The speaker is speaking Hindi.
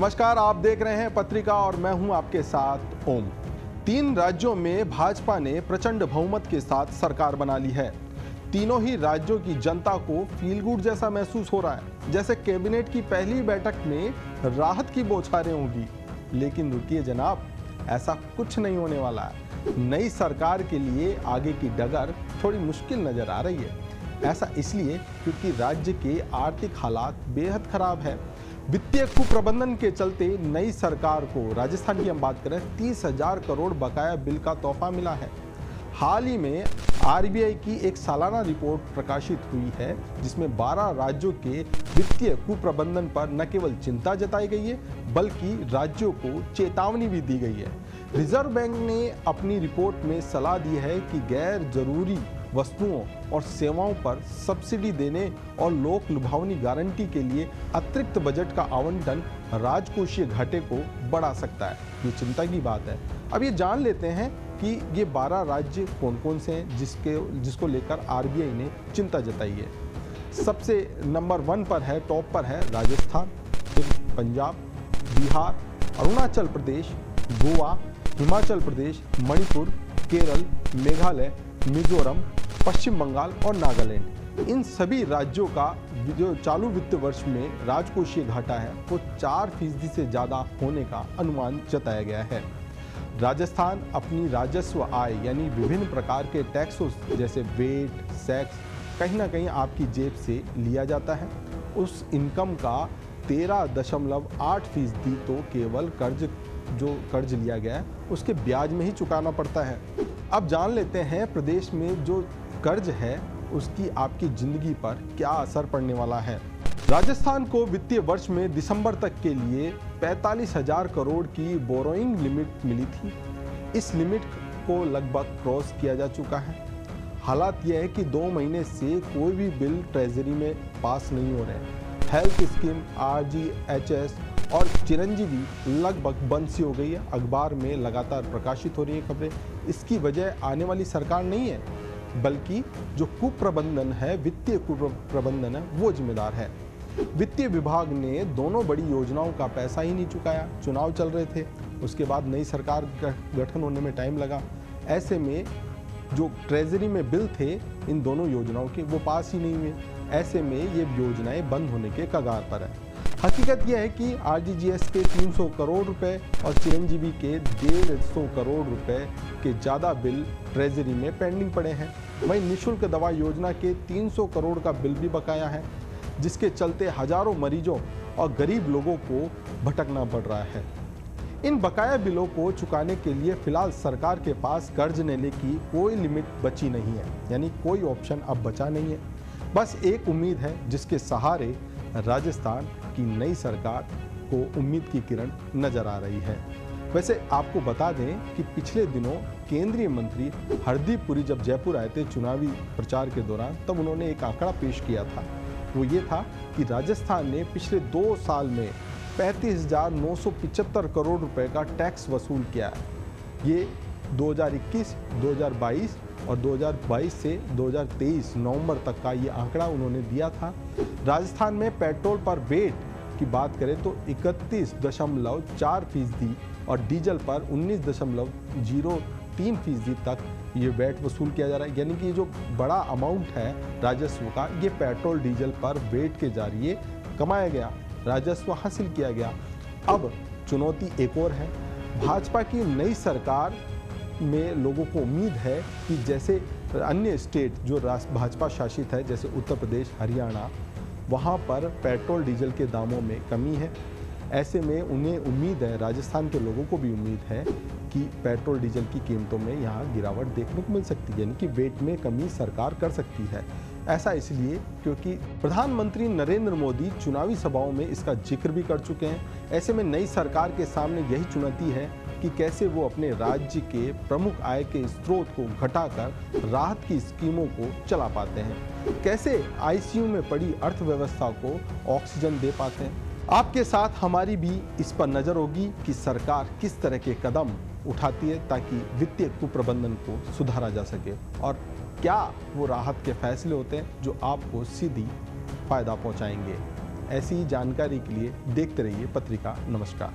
नमस्कार, आप देख रहे हैं पत्रिका और मैं हूं आपके साथ ओम। 3 राज्यों में भाजपा ने प्रचंड बहुमत के साथ सरकार बना ली है। तीनों ही राज्यों की जनता को फील गुड जैसा महसूस हो रहा है, जैसे कैबिनेट की पहली बैठक में राहत की बौछारें होंगी। लेकिन रुकिए जनाब, ऐसा कुछ नहीं होने वाला है। नई सरकार के लिए आगे की डगर थोड़ी मुश्किल नजर आ रही है। ऐसा इसलिए क्योंकि राज्य के आर्थिक हालात बेहद खराब है। वित्तीय कुप्रबंधन के चलते नई सरकार को, राजस्थान की हम बात करें, 30,000 करोड़ बकाया बिल का तोहफा मिला है। हाल ही में आरबीआई की एक सालाना रिपोर्ट प्रकाशित हुई है, जिसमें 12 राज्यों के वित्तीय कुप्रबंधन पर न केवल चिंता जताई गई है, बल्कि राज्यों को चेतावनी भी दी गई है। रिजर्व बैंक ने अपनी रिपोर्ट में सलाह दी है कि गैर जरूरी वस्तुओं और सेवाओं पर सब्सिडी देने और लोक लुभावनी गारंटी के लिए अतिरिक्त बजट का आवंटन राजकोषीय घाटे को बढ़ा सकता है। ये चिंता की बात है। अब ये जान लेते हैं कि ये 12 राज्य कौन कौन से हैं जिसको लेकर आरबीआई ने चिंता जताई है। सबसे नंबर 1 पर है, टॉप पर है राजस्थान, फिर पंजाब, बिहार, अरुणाचल प्रदेश, गोवा, हिमाचल प्रदेश, मणिपुर, केरल, मेघालय, मिजोरम, पश्चिम बंगाल और नागालैंड। इन सभी राज्यों का जो चालू वित्त वर्ष में राजकोषीय घाटा है वो 4% से ज़्यादा होने का अनुमान जताया गया है। राजस्थान अपनी राजस्व आय यानी विभिन्न प्रकार के टैक्सों जैसे वेट, सेक्स कहीं ना कहीं आपकी जेब से लिया जाता है। उस इनकम का 13.8% तो केवल कर्ज लिया गया है उसके ब्याज में ही चुकाना पड़ता है। अब जान लेते हैं प्रदेश में जो कर्ज है उसकी आपकी जिंदगी पर क्या असर पड़ने वाला है। राजस्थान को वित्तीय वर्ष में दिसंबर तक के लिए 45,000 करोड़ की बोरोइंग लिमिट मिली थी। इस लिमिट को लगभग क्रॉस किया जा चुका है। हालात यह है कि 2 महीने से कोई भी बिल ट्रेजरी में पास नहीं हो रहे। हेल्थ स्कीम, आरजीएचएस और चिरंजीवी लगभग बंद सी हो गई है। अखबार में लगातार प्रकाशित हो रही है खबरें। इसकी वजह आने वाली सरकार नहीं है, बल्कि जो कुप्रबंधन है, वित्तीय कुप्रबंधन है, वो जिम्मेदार है। वित्तीय विभाग ने दोनों बड़ी योजनाओं का पैसा ही नहीं चुकाया। चुनाव चल रहे थे, उसके बाद नई सरकार गठन होने में टाइम लगा। ऐसे में जो ट्रेजरी में बिल थे इन दोनों योजनाओं के, वो पास ही नहीं हुए। ऐसे में ये योजनाएं बंद होने के कगार पर है। हकीकत यह है कि आरजीजीएस के 300 करोड़ रुपए और चिरंजीवी के 150 करोड़ रुपए के ज़्यादा बिल ट्रेजरी में पेंडिंग पड़े हैं। वहीं निःशुल्क दवा योजना के 300 करोड़ का बिल भी बकाया है, जिसके चलते हजारों मरीजों और गरीब लोगों को भटकना पड़ रहा है। इन बकाया बिलों को चुकाने के लिए फिलहाल सरकार के पास कर्ज लेने की कोई लिमिट बची नहीं है, यानी कोई ऑप्शन अब बचा नहीं है। बस एक उम्मीद है जिसके सहारे राजस्थान की नई सरकार को उम्मीद की किरण नजर आ रही है। वैसे आपको बता दें कि पिछले दिनों केंद्रीय मंत्री हरदीप पुरी जब जयपुर आए थे चुनावी प्रचार के दौरान, तब उन्होंने एक आंकड़ा पेश किया था। वो ये था कि राजस्थान ने पिछले 2 साल में 35,975 करोड़ रुपए का टैक्स वसूल किया है। ये 2021, 2022 और 2022 से 2023 नवंबर तक का ये आंकड़ा उन्होंने दिया था। राजस्थान में पेट्रोल पर वेट की बात करें तो 31.4% और डीजल पर 19.03% तक ये वेट वसूल किया जा रहा है। यानी कि ये जो बड़ा अमाउंट है राजस्व का, ये पेट्रोल डीजल पर वेट के जरिए कमाया गया, राजस्व हासिल किया गया। अब चुनौती एक और है। भाजपा की नई सरकार में लोगों को उम्मीद है कि जैसे अन्य स्टेट जो भाजपा शासित है, जैसे उत्तर प्रदेश, हरियाणा, वहाँ पर पेट्रोल डीजल के दामों में कमी है। ऐसे में उन्हें उम्मीद है, राजस्थान के लोगों को भी उम्मीद है कि पेट्रोल डीजल की कीमतों में यहाँ गिरावट देखने को मिल सकती है, यानी कि वेट में कमी सरकार कर सकती है। ऐसा इसलिए क्योंकि प्रधानमंत्री नरेंद्र मोदी चुनावी सभाओं में इसका जिक्र भी कर चुके हैं। ऐसे में नई सरकार के सामने यही चुनौती है कि कैसे वो अपने राज्य के प्रमुख आय के स्रोत को घटाकर राहत की स्कीमों को चला पाते हैं, कैसे आईसीयू में पड़ी अर्थव्यवस्था को ऑक्सीजन दे पाते हैं। आपके साथ हमारी भी इस पर नजर होगी कि सरकार किस तरह के कदम उठाती है ताकि वित्तीय कुप्रबंधन को सुधारा जा सके, और क्या वो राहत के फैसले होते हैं जो आपको सीधी फायदा पहुंचाएंगे। ऐसी ही जानकारी के लिए देखते रहिए पत्रिका। नमस्कार।